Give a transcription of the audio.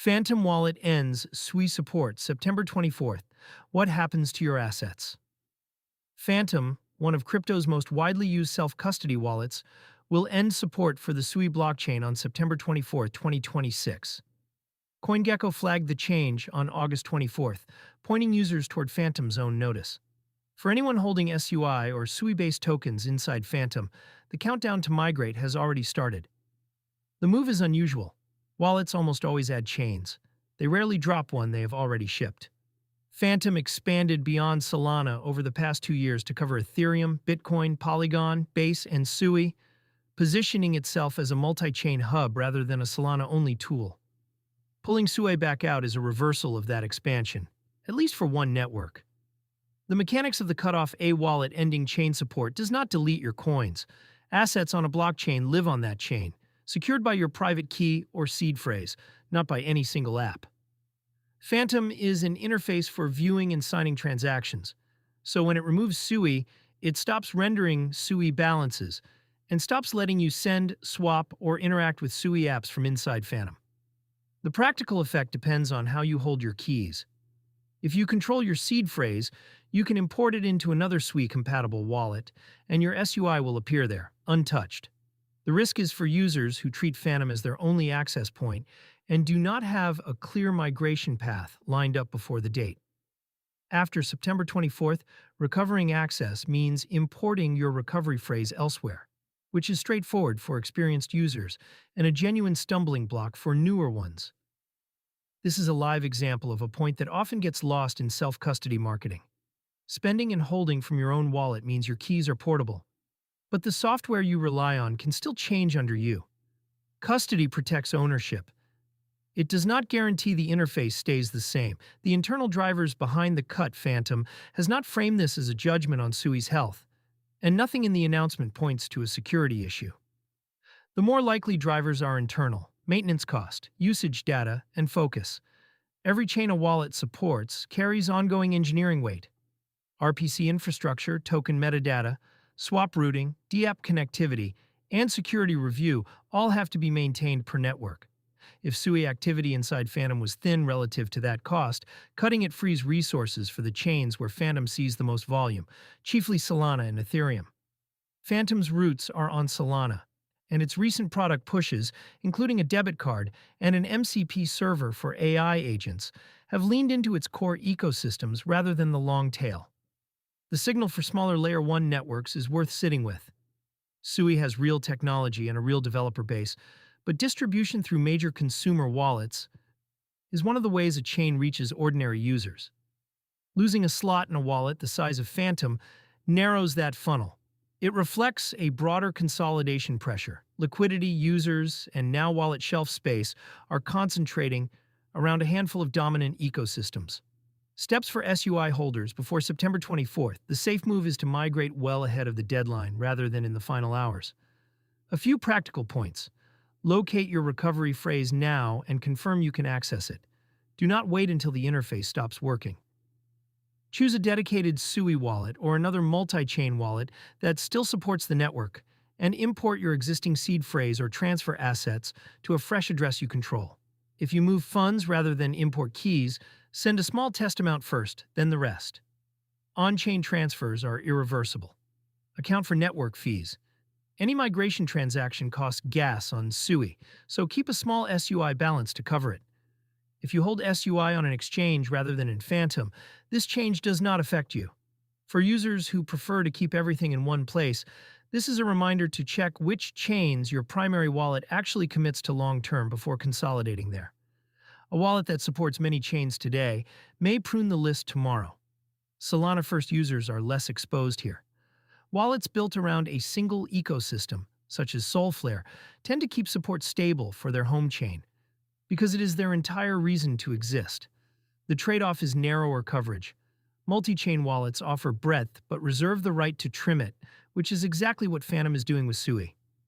Phantom Wallet ends SUI support September 24th. What happens to your assets? Phantom, one of crypto's most widely used self-custody wallets, will end support for the SUI blockchain on September 24, 2026. CoinGecko flagged the change on August 24th, pointing users toward Phantom's own notice. For anyone holding SUI or SUI-based tokens inside Phantom, the countdown to migrate has already started. The move is unusual. Wallets almost always add chains. They rarely drop one they have already shipped. Phantom expanded beyond Solana over the past 2 years to cover Ethereum, Bitcoin, Polygon, Base, and SUI, positioning itself as a multi-chain hub rather than a Solana-only tool. Pulling SUI back out is a reversal of that expansion, at least for one network. The mechanics of the cutoff a wallet ending chain support does not delete your coins. Assets on a blockchain live on that chain, secured by your private key or seed phrase, not by any single app. Phantom is an interface for viewing and signing transactions, so when it removes SUI, it stops rendering SUI balances and stops letting you send, swap, or interact with SUI apps from inside Phantom. The practical effect depends on how you hold your keys. If you control your seed phrase, you can import it into another SUI-compatible wallet, and your SUI will appear there, untouched. The risk is for users who treat Phantom as their only access point and do not have a clear migration path lined up before the date. After September 24th, recovering access means importing your recovery phrase elsewhere, which is straightforward for experienced users and a genuine stumbling block for newer ones. This is a live example of a point that often gets lost in self-custody marketing. Spending and holding from your own wallet means your keys are portable, but the software you rely on can still change under you. Custody protects ownership. It does not guarantee the interface stays the same. The internal drivers behind the cut Phantom has not framed this as a judgment on SUI's health, and nothing in the announcement points to a security issue. The more likely drivers are internal: maintenance cost, usage data, and focus. Every chain a wallet supports carries ongoing engineering weight. RPC infrastructure, token metadata, swap routing, DApp connectivity, and security review all have to be maintained per network. If SUI activity inside Phantom was thin relative to that cost, cutting it frees resources for the chains where Phantom sees the most volume, chiefly Solana and Ethereum. Phantom's roots are on Solana, and its recent product pushes, including a debit card and an MCP server for AI agents, have leaned into its core ecosystems rather than the long tail. The signal for smaller Layer 1 networks is worth sitting with. SUI has real technology and a real developer base, but distribution through major consumer wallets is one of the ways a chain reaches ordinary users. Losing a slot in a wallet the size of Phantom narrows that funnel. It reflects a broader consolidation pressure. Liquidity, users, and now wallet shelf space are concentrating around a handful of dominant ecosystems. Steps for SUI holders before September 24th. The safe move is to migrate well ahead of the deadline rather than in the final hours. A few practical points. Locate your recovery phrase now and confirm you can access it. Do not wait until the interface stops working. Choose a dedicated SUI wallet or another multi-chain wallet that still supports the network, and import your existing seed phrase or transfer assets to a fresh address you control. If you move funds rather than import keys, send a small test amount first, then the rest. On-chain transfers are irreversible. Account for network fees. Any migration transaction costs gas on SUI, so keep a small SUI balance to cover it. If you hold SUI on an exchange rather than in Phantom, this change does not affect you. For users who prefer to keep everything in one place, this is a reminder to check which chains your primary wallet actually commits to long-term before consolidating there. A wallet that supports many chains today may prune the list tomorrow. Solana-first users are less exposed here. Wallets built around a single ecosystem, such as Solflare, tend to keep support stable for their home chain, because it is their entire reason to exist. The trade-off is narrower coverage. Multi-chain wallets offer breadth but reserve the right to trim it, which is exactly what Phantom is doing with SUI.